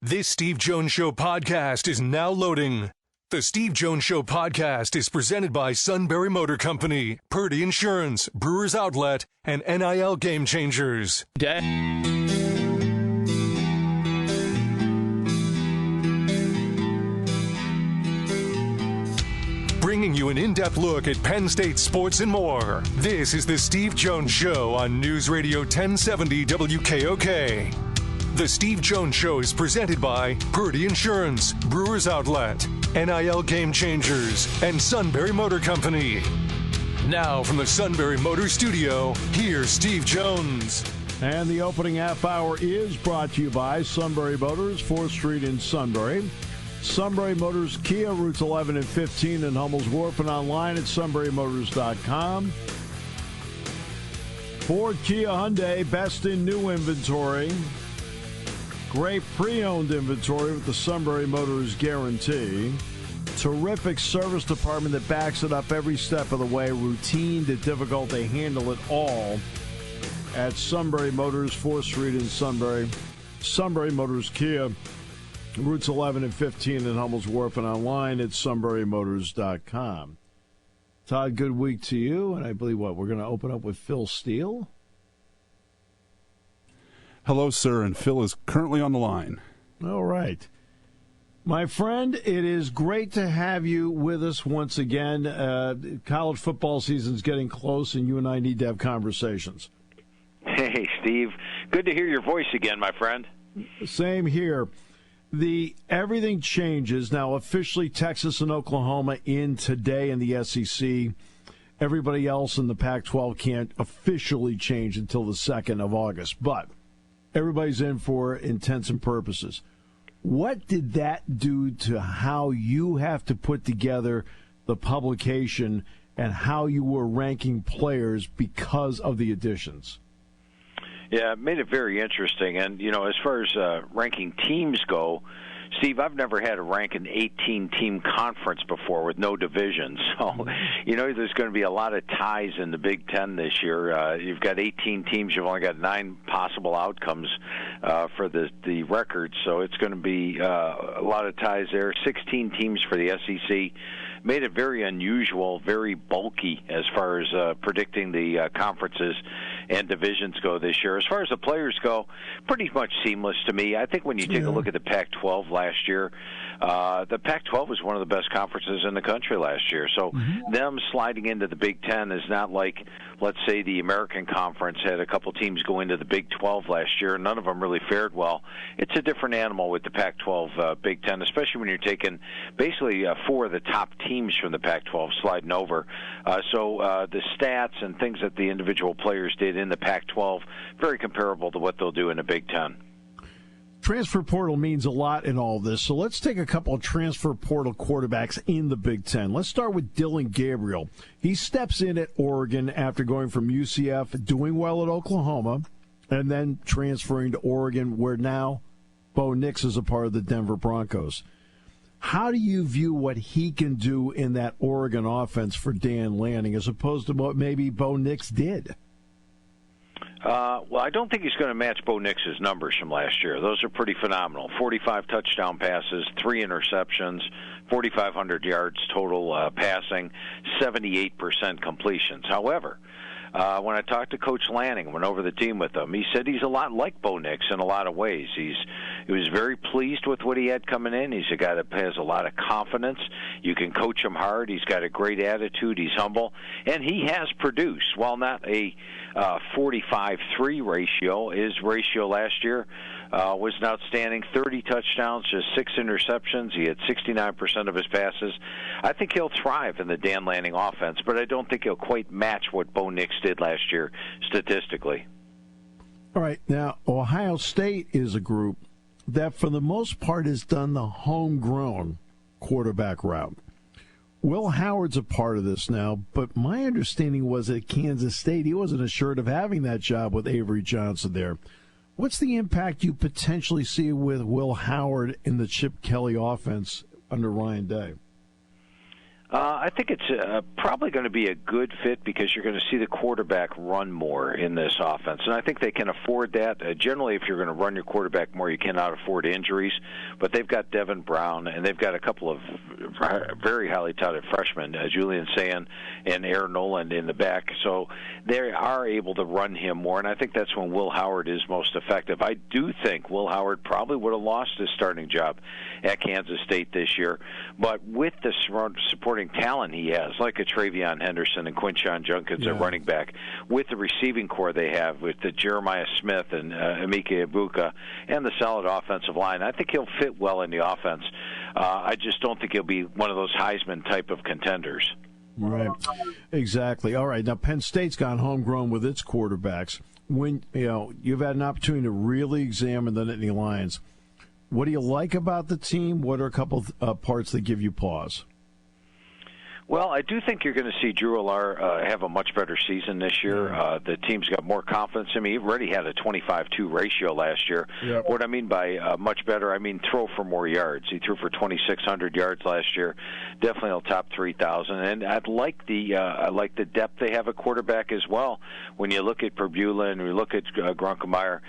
This Steve Jones Show podcast is now loading. The Steve Jones Show podcast is presented by Sunbury Motor Company, Purdy Insurance, Brewers Outlet, and NIL Game Changers. Bringing you an in-depth look at Penn State sports and more. This is the Steve Jones Show on News Radio 1070 WKOK. The Steve Jones Show is presented by Purdy Insurance, Brewers Outlet, NIL Game Changers, and Sunbury Motor Company. Now from the Sunbury Motor Studio, here's Steve Jones. And the opening half hour is brought to you by Sunbury Motors, 4th Street in Sunbury. Sunbury Motors Kia, routes 11 and 15 in Hummel's Wharf, and online at sunburymotors.com. Ford, Kia, Hyundai, best in new inventory. Great pre-owned inventory with the Sunbury Motors guarantee. Terrific service department that backs it up every step of the way. Routine to difficult, they handle it all at Sunbury Motors, 4th Street in Sunbury. Sunbury Motors Kia, routes 11 and 15 in Hummel's Wharf, and online at sunburymotors.com. Todd, good week to you. And I believe we're going to open up with Phil Steele. Hello, sir, and Phil is currently on the line. All right. My friend, it is great to have you with us once again. College football season's getting close, and you and I need to have conversations. Hey, Steve. Good to hear your voice again, my friend. Same here. Everything changes. Now, officially, Texas and Oklahoma in today in the SEC. Everybody else in the Pac-12 can't officially change until the 2nd of August, but everybody's in for intents and purposes. What did that do to how you have to put together the publication and how you were ranking players because of the additions? Yeah, it made it very interesting. And, you know, as far as ranking teams go, Steve, I've never had to rank an 18-team conference before with no division. So, you know, there's going to be a lot of ties in the Big Ten this year. You've got 18 teams. You've only got 9 possible outcomes for the record. So it's going to be a lot of ties there. 16 teams for the SEC. Made it very unusual, very bulky as far as predicting the conferences and divisions go this year. As far as the players go, pretty much seamless to me. I think when you take a look at the Pac-12 last year, the Pac-12 was one of the best conferences in the country last year. So them sliding into the Big Ten is not like, let's say, the American Conference had a couple teams go into the Big 12 last year, and none of them really fared well. It's a different animal with the Pac-12 Big Ten, especially when you're taking basically 4 of the top teams from the Pac-12 sliding over. So the stats and things that the individual players did in the Pac-12, very comparable to what they'll do in the Big Ten. Transfer portal means a lot in all this, so let's take a couple of transfer portal quarterbacks in the Big Ten. Let's start with Dylan Gabriel. He steps in at Oregon after going from UCF, doing well at Oklahoma, and then transferring to Oregon, where now Bo Nix is a part of the Denver Broncos. How do you view what he can do in that Oregon offense for Dan Lanning as opposed to what maybe Bo Nix did? Well, I don't think he's going to match Bo Nix's numbers from last year. Those are pretty phenomenal. 45 touchdown passes, 3 interceptions, 4,500 yards total passing, 78% completions. However, when I talked to Coach Lanning, went over the team with him, he said he's a lot like Bo Nix in a lot of ways. He was very pleased with what he had coming in. He's a guy that has a lot of confidence. You can coach him hard. He's got a great attitude. He's humble. And he has produced, while not a 45-3 ratio, his ratio last year was an outstanding 30 touchdowns, just 6 interceptions. He had 69% of his passes. I think he'll thrive in the Dan Lanning offense, but I don't think he'll quite match what Bo Nix did last year statistically. All right. Now, Ohio State is a group that for the most part has done the homegrown quarterback route. Will Howard's a part of this now, but my understanding was at Kansas State he wasn't assured of having that job with Avery Johnson there. What's the impact you potentially see with Will Howard in the Chip Kelly offense under Ryan Day? I think it's probably going to be a good fit because you're going to see the quarterback run more in this offense. And I think they can afford that. Generally, if you're going to run your quarterback more, you cannot afford injuries. But they've got Devin Brown, and they've got a couple of very highly touted freshmen, Julian Sayin and Aaron Noland in the back. So they are able to run him more, and I think that's when Will Howard is most effective. I do think Will Howard probably would have lost his starting job at Kansas State this year. But with the supporting talent he has, like a Travion Henderson and Quinshon Judkins at running back, with the receiving core they have, with the Jeremiah Smith and Emeka Egbuka, and the solid offensive line, I think he'll fit well in the offense. I just don't think he'll be one of those Heisman type of contenders. Right, exactly. All right, now Penn State's gone homegrown with its quarterbacks. When you've had an opportunity to really examine the Nittany Lions, what do you like about the team? What are a couple parts that give you pause? Well, I do think you're going to see Drew Allar have a much better season this year. The team's got more confidence in him. He already had a 25-2 ratio last year. Yep. What I mean by much better, I mean throw for more yards. He threw for 2,600 yards last year. Definitely will top 3,000. And I like the depth they have at quarterback as well. When you look at Perbula and you look at Grunkemeyer,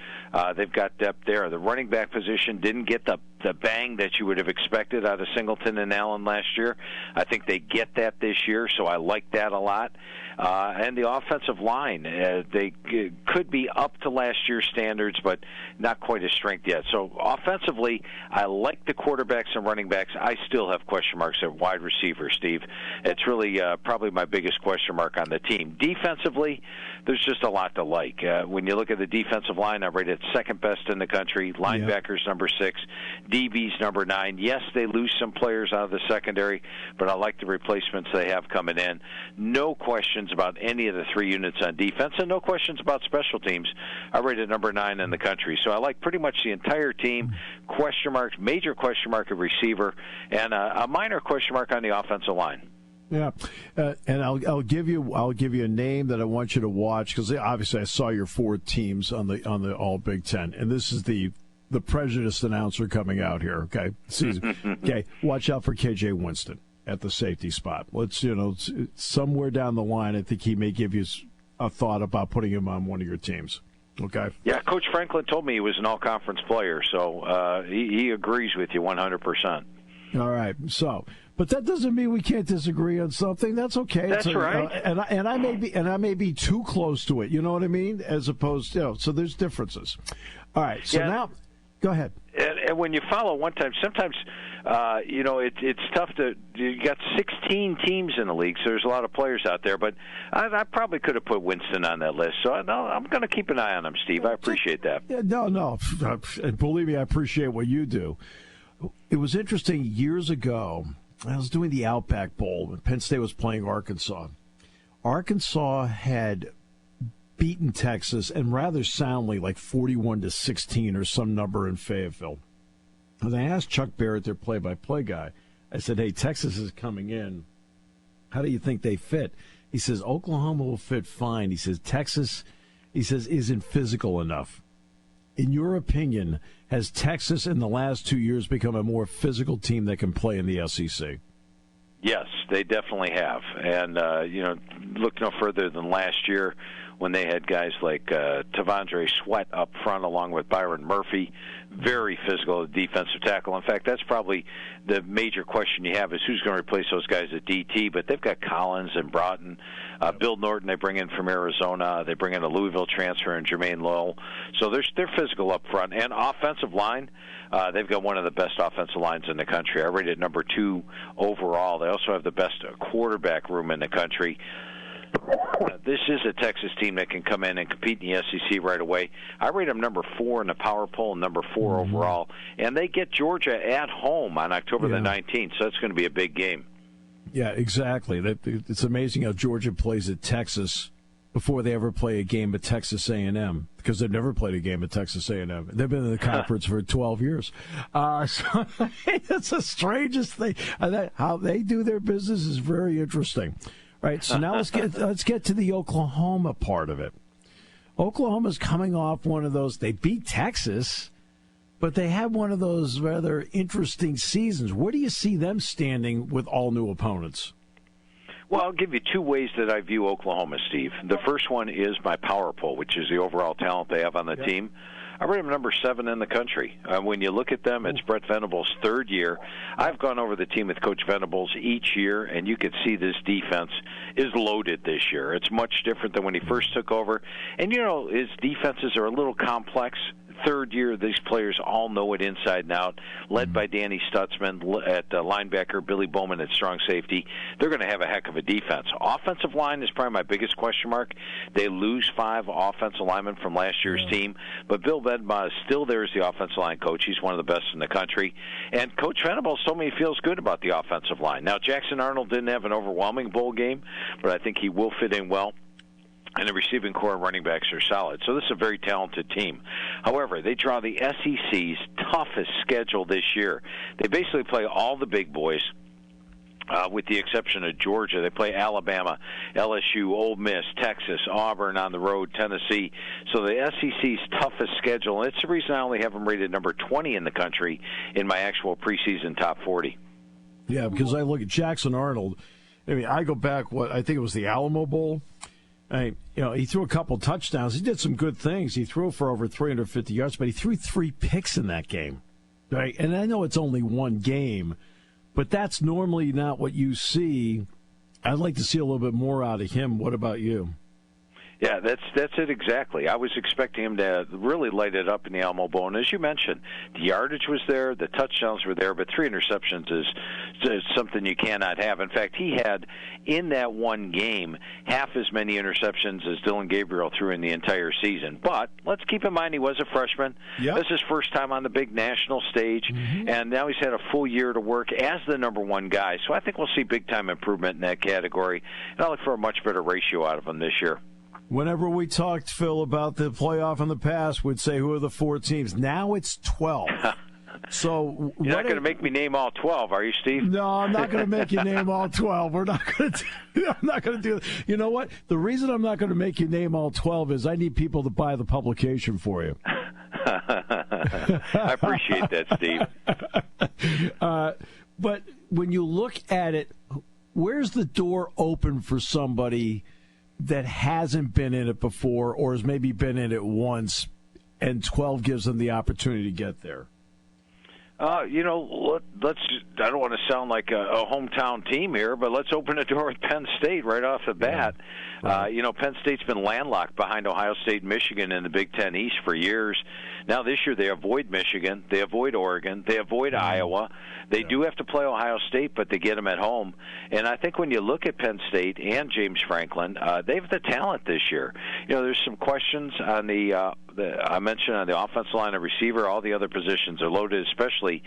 they've got depth there. The running back position didn't get the bang that you would have expected out of Singleton and Allen last year. I think they get that this year, so I like that a lot. And the offensive line, they could be up to last year's standards, but not quite as strength yet. So offensively, I like the quarterbacks and running backs. I still have question marks at wide receiver, Steve. It's really probably my biggest question mark on the team. Defensively, there's just a lot to like. When you look at the defensive line, I rate it second best in the country. Linebackers number 6, DB's number 9. Yes, they lose some players out of the secondary, but I like the replacements they have coming in. No questions about any of the 3 units on defense, and no questions about special teams. I rate it number 9 in the country. So I like pretty much the entire team. Question marks, major question mark at receiver, and a minor question mark on the offensive line. Yeah, and I'll give you a name that I want you to watch because obviously I saw your 4 teams on the All Big Ten, and this is the prejudiced announcer coming out here. Okay, okay, watch out for KJ Winston at the safety spot. Let's somewhere down the line, I think he may give you a thought about putting him on one of your teams. Okay. Yeah, Coach Franklin told me he was an all-conference player, so he agrees with you 100%. All right, so. But that doesn't mean we can't disagree on something. That's okay. That's right. And I may be too close to it. You know what I mean? As opposed, so there's differences. All right. So now, go ahead. And when you follow one time, sometimes it's tough to. You got 16 teams in the league, so there's a lot of players out there. But I probably could have put Winston on that list. So I'm going to keep an eye on him, Steve. I appreciate that. No. And believe me, I appreciate what you do. It was interesting years ago. I was doing the Outback Bowl when Penn State was playing Arkansas. Arkansas had beaten Texas, and rather soundly, like 41-16 or some number in Fayetteville. And I asked Chuck Barrett, their play-by-play guy, I said, hey, Texas is coming in. How do you think they fit? He says, Oklahoma will fit fine. He says, Texas, isn't physical enough. In your opinion, has Texas in the last 2 years become a more physical team that can play in the SEC? Yes, they definitely have. And, look no further than last year when they had guys like Tavondre Sweat up front along with Byron Murphy, very physical defensive tackle. In fact, that's probably the major question you have is who's going to replace those guys at DT. But they've got Collins and Broughton. Bill Norton they bring in from Arizona. They bring in a Louisville transfer and Jermaine Lowell. So they're physical up front. And offensive line, they've got one of the best offensive lines in the country. I rated number 2 overall. They also have the best quarterback room in the country. This is a Texas team that can come in and compete in the SEC right away. I rate them number 4 in the power poll and number 4 overall. And they get Georgia at home on October the 19th, so it's going to be a big game. Yeah, exactly. It's amazing how Georgia plays at Texas before they ever play a game at Texas A&M, because they've never played a game at Texas A&M. They've been in the conference for 12 years. So it's the strangest thing. How they do their business is very interesting. Right, so now let's get to the Oklahoma part of it. Oklahoma's coming off one of those. They beat Texas, but they had one of those rather interesting seasons. Where do you see them standing with all new opponents? Well, I'll give you two ways that I view Oklahoma, Steve. The first one is my power poll, which is the overall talent they have on the team. I rate them number 7 in the country. When you look at them, it's Brett Venables' third year. I've gone over the team with Coach Venables each year, and you could see this defense is loaded this year. It's much different than when he first took over. And, his defenses are a little complex. Third year, these players all know it inside and out, led by Danny Stutzman at linebacker, Billy Bowman at strong safety. They're going to have a heck of a defense. Offensive line is probably my biggest question mark. They lose 5 offensive linemen from last year's team, but Bill Bedma is still there as the offensive line coach. He's one of the best in the country. And Coach Venables told me he feels good about the offensive line. Now, Jackson Arnold didn't have an overwhelming bowl game, but I think he will fit in well. And the receiving core and running backs are solid. So this is a very talented team. However, they draw the SEC's toughest schedule this year. They basically play all the big boys, with the exception of Georgia. They play Alabama, LSU, Ole Miss, Texas, Auburn on the road, Tennessee. So the SEC's toughest schedule. And it's the reason I only have them rated number 20 in the country in my actual preseason top 40. Yeah, because I look at Jackson Arnold. I mean, I go back, I think it was the Alamo Bowl. He threw a couple touchdowns. He did some good things. He threw for over 350 yards, but he threw 3 picks in that game. Right? And I know it's only one game, but that's normally not what you see. I'd like to see a little bit more out of him. What about you? Yeah, that's it exactly. I was expecting him to really light it up in the Alamo Bowl. And as you mentioned, the yardage was there, the touchdowns were there, but 3 interceptions is something you cannot have. In fact, he had, in that one game, half as many interceptions as Dylan Gabriel threw in the entire season. But let's keep in mind he was a freshman. Yep. This is his first time on the big national stage, and now he's had a full year to work as the number 1 guy. So I think we'll see big-time improvement in that category, and I look for a much better ratio out of him this year. Whenever we talked, Phil, about the playoff in the past, we'd say who are the 4 teams. Now it's 12. So you're not going to make me name all 12, are you, Steve? No, I'm not going to make you name all 12. I'm not going to do it. You know what? The reason I'm not going to make you name all 12 is I need people to buy the publication for you. I appreciate that, Steve. But when you look at it, where's the door open for somebody that hasn't been in it before or has maybe been in it once, and 12 gives them the opportunity to get there? Let's. I don't want to sound like a hometown team here, but let's open the door with Penn State right off the bat. Right. Penn State's been landlocked behind Ohio State and Michigan in the Big Ten East for years. Now this year they avoid Michigan, they avoid Oregon, they avoid Iowa. They do have to play Ohio State, but they get them at home. And I think when you look at Penn State and James Franklin, they have the talent this year. There's some questions on I mentioned on the offensive line and receiver. All the other positions are loaded, especially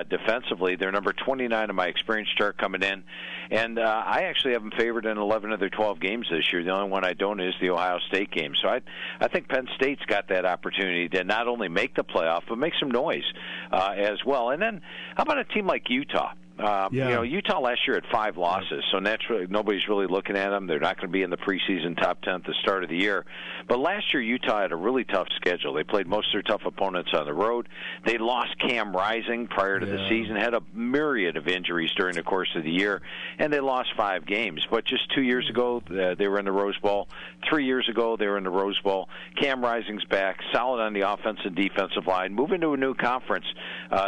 defensively. They're number 29 in my experience chart coming in. And I actually have them favored in 11 of their 12 games this year. The only one I don't is the Ohio State game. So I think Penn State's got that opportunity to not only make the playoff, but make some noise as well. And then how about a team like Utah? Utah last year had 5 losses, so naturally nobody's really looking at them. They're not going to be in the preseason top 10 at the start of the year. But last year Utah had a really tough schedule. They played most of their tough opponents on the road. They lost Cam Rising prior to the season, had a myriad of injuries during the course of the year, and they lost 5 games. But just 2 years ago, they were in the Rose Bowl. 3 years ago, they were in the Rose Bowl. Cam Rising's back, solid on the offensive and defensive line, moving to a new conference,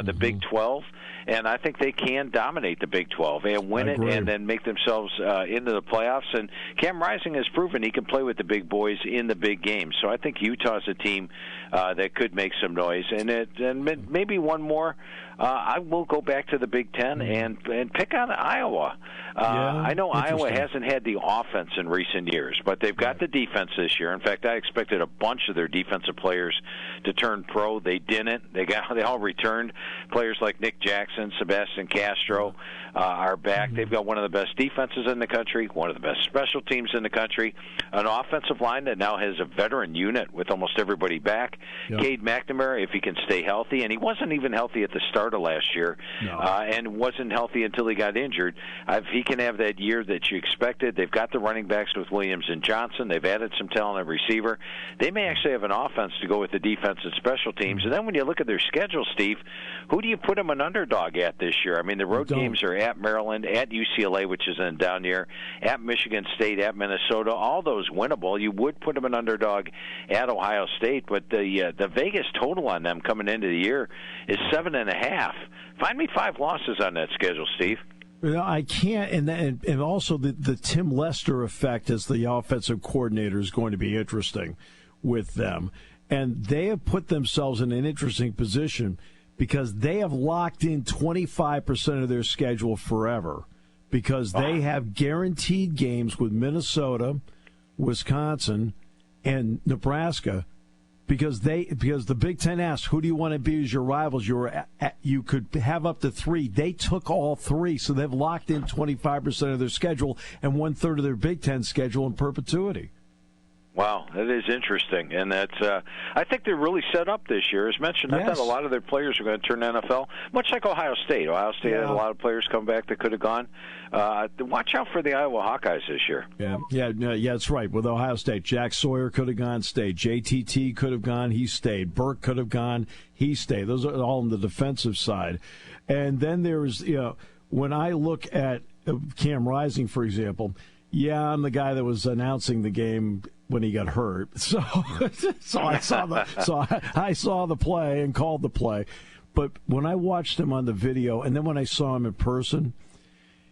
the Big 12. And I think they can dominate the Big 12 and win it and then make themselves into the playoffs. And Cam Rising has proven he can play with the big boys in the big games. So I think Utah's a team that could make some noise. And maybe one more. I will go back to the Big Ten and pick on Iowa. I know Iowa hasn't had the offense in recent years, but they've got the defense this year. In fact, I expected a bunch of their defensive players to turn pro. They didn't. They all returned. Players like Nick Jackson, Sebastian Castro are back. They've got one of the best defenses in the country, one of the best special teams in the country, an offensive line that now has a veteran unit with almost everybody back. Cade McNamara, if he can stay healthy, and he wasn't even healthy at the start of last year, and wasn't healthy until he got injured. If he can have that year that you expected, they've got the running backs with Williams and Johnson. They've added some talent at receiver. They may actually have an offense to go with the defense and special teams. And then when you look at their schedule, Steve, who do you put them an underdog at this year? I mean, the road games are at Maryland, at UCLA, which is in a down year, at Michigan State, at Minnesota. All those winnable. You would put them an underdog at Ohio State, but the Vegas total on them coming into the year is 7.5. Find me 5 losses on that schedule, Steve. I can't, and also the Tim Lester effect as the offensive coordinator is going to be interesting with them. And they have put themselves in an interesting position because they have locked in 25% of their schedule forever because they have guaranteed games with Minnesota, Wisconsin, and Nebraska because the Big Ten asked, who do you want to be as your rivals? You could have up to 3. They took all 3, so they've locked in 25% of their schedule and 1/3 of their Big Ten schedule in perpetuity. Wow, that is interesting, and that's. I think they're really set up this year. As mentioned, I thought a lot of their players are going to turn to NFL, much like Ohio State. Ohio State had a lot of players come back that could have gone. Watch out for the Iowa Hawkeyes this year. Yeah, that's right. With Ohio State, Jack Sawyer could have gone, stayed. JTT could have gone, he stayed. Burke could have gone, he stayed. Those are all on the defensive side. And then there's, when I look at Cam Rising, for example, I'm the guy that was announcing the game when he got hurt. So I saw the play and called the play. But when I watched him on the video and then when I saw him in person,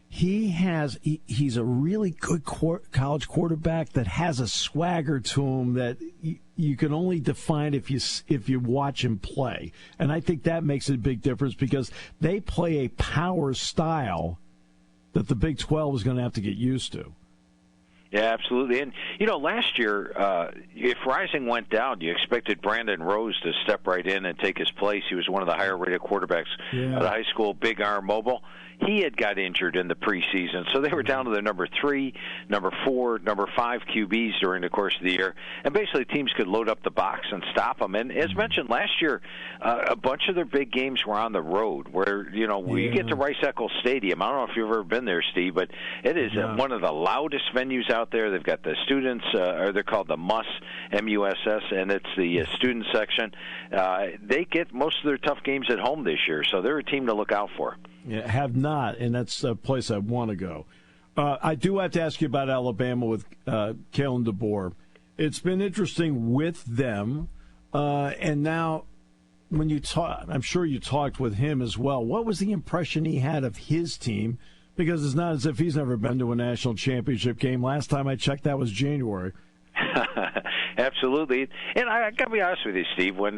he's a really good college quarterback that has a swagger to him that you can only define if you watch him play. And I think that makes a big difference because they play a power style that the Big 12 is going to have to get used to. Yeah, absolutely. And, last year, if Rising went down, you expected Brandon Rose to step right in and take his place. He was one of the higher-rated quarterbacks at high school, big arm, mobile. He had got injured in the preseason, so they were down to their number 3, number 4, number 5 QBs during the course of the year. And basically teams could load up the box and stop them. And as mentioned, last year, a bunch of their big games were on the road where, you get to Rice-Eccles Stadium. I don't know if you've ever been there, Steve, but it is one of the loudest venues out there. They've got the students, or they're called the MUSS, M-U-S-S, and it's the student section. They get most of their tough games at home this year, so they're a team to look out for. Yeah, have not, and that's a place I want to go. I do have to ask you about Alabama with Kalen DeBoer. It's been interesting with them, and now when you talk, I'm sure you talked with him as well. What was the impression he had of his team? Because it's not as if he's never been to a national championship game. Last time I checked, that was January. Absolutely. And I got to be honest with you, Steve, when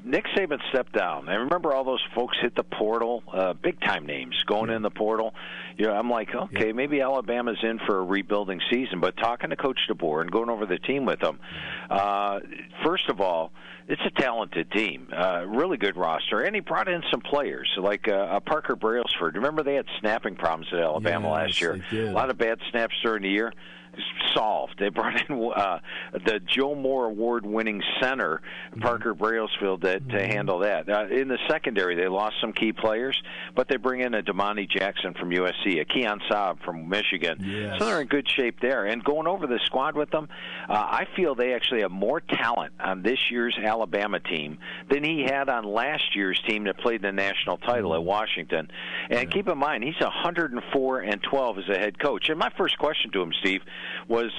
Nick Saban stepped down, I remember all those folks hit the portal, big-time names going in the portal. I'm like, okay, maybe Alabama's in for a rebuilding season. But talking to Coach DeBoer and going over the team with him, first of all, it's a talented team, really good roster. And he brought in some players like Parker Brailsford. Remember they had snapping problems at Alabama last year? A lot of bad snaps during the year. Solved. They brought in the Joe Moore Award-winning center, Parker Brailsford, to handle that. In the secondary, they lost some key players, but they bring in a Damani Jackson from USC, a Keon Saab from Michigan. So they're in good shape there. And going over the squad with them, I feel they actually have more talent on this year's Alabama team than he had on last year's team that played the national title at Washington. And keep in mind, he's 104-12 as a head coach. And my first question to him, Steve, was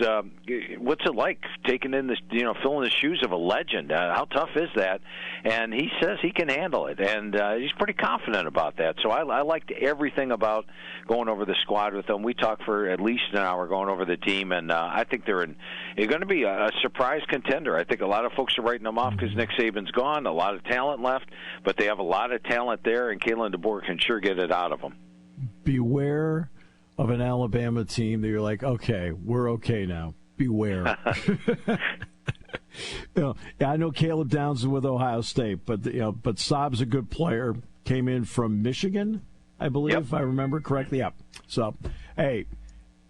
what's it like taking in this, filling the shoes of a legend? How tough is that? And he says he can handle it, and he's pretty confident about that. So I liked everything about going over the squad with them. We talked for at least an hour going over the team, and I think they're going to be a surprise contender. I think a lot of folks are writing them off because Nick Saban's gone, a lot of talent left, but they have a lot of talent there, and Kalen DeBoer can sure get it out of them. Beware of an Alabama team that you're like, okay, we're okay now. Beware. I know Caleb Downs is with Ohio State, but Saab's a good player. Came in from Michigan, I believe, if I remember correctly. Yep. So, hey,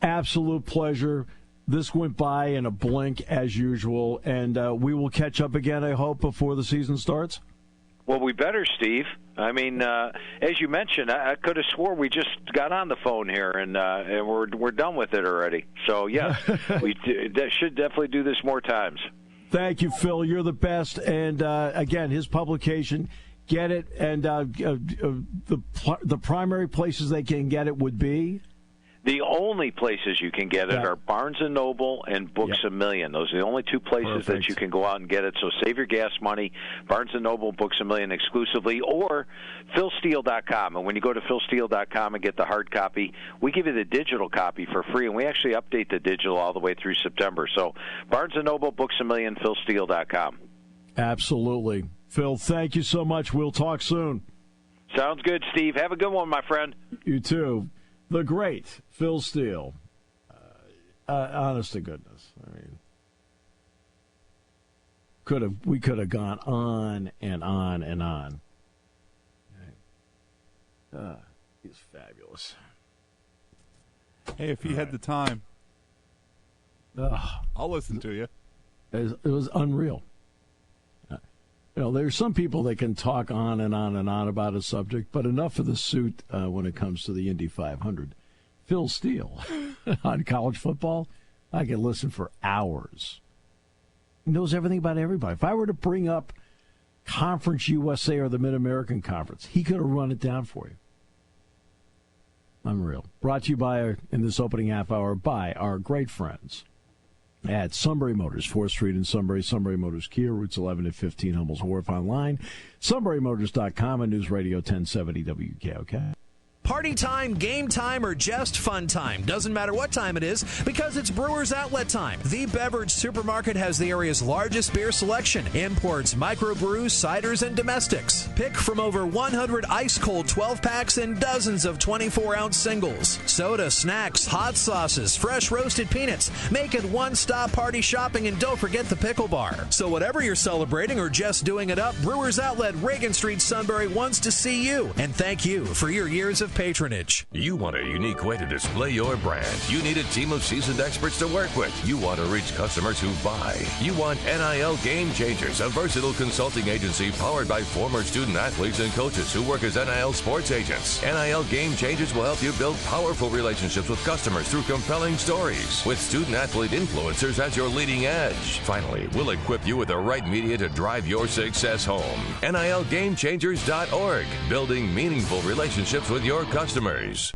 absolute pleasure. This went by in a blink as usual, and we will catch up again, I hope, before the season starts. Well, we better, Steve. I mean, as you mentioned, I could have swore we just got on the phone here, and we're done with it already. So, yeah, we should definitely do this more times. Thank you, Phil. You're the best. And, again, his publication get it, and the primary places they can get it would be? The only places you can get it are Barnes & Noble and Books A Million. Those are the only two places that you can go out and get it. So save your gas money, Barnes & Noble, Books A Million exclusively, or philsteele.com. And when you go to philsteele.com and get the hard copy, we give you the digital copy for free, and we actually update the digital all the way through September. So Barnes & Noble, Books A Million, philsteele.com. Absolutely. Phil, thank you so much. We'll talk soon. Sounds good, Steve. Have a good one, my friend. You too. The great Phil Steele. Honest to goodness. I mean, we could have gone on and on and on. He's fabulous. Hey, if you had the time, I'll listen to you. It was unreal. There's some people that can talk on and on and on about a subject, but enough of the suit when it comes to the Indy 500. Phil Steele on college football, I can listen for hours. He knows everything about everybody. If I were to bring up Conference USA or the Mid-American Conference, he could have run it down for you. Unreal. Brought to you by, in this opening half hour, by our great friends at Sunbury Motors, 4th Street in Sunbury, Sunbury Motors Kia, routes 11 and 15, Hummel's Wharf, online, sunburymotors.com, and News Radio 1070 WKOK. Party time, game time, or just fun time. Doesn't matter what time it is, because it's Brewers Outlet time. The Beverage Supermarket has the area's largest beer selection. Imports, microbrews, ciders, and domestics. Pick from over 100 ice-cold 12-packs and dozens of 24-ounce singles. Soda, snacks, hot sauces, fresh roasted peanuts. Make it one-stop party shopping, and don't forget the pickle bar. So whatever you're celebrating or just doing it up, Brewers Outlet, Reagan Street, Sunbury wants to see you. And thank you for your years of patronage. You want a unique way to display your brand. You need a team of seasoned experts to work with. You want to reach customers who buy. You want NIL Game Changers, a versatile consulting agency powered by former student athletes and coaches who work as NIL sports agents. NIL Game Changers will help you build powerful relationships with customers through compelling stories, with student athlete influencers as your leading edge. Finally, we'll equip you with the right media to drive your success home. NILGameChangers.org, building meaningful relationships with your customers.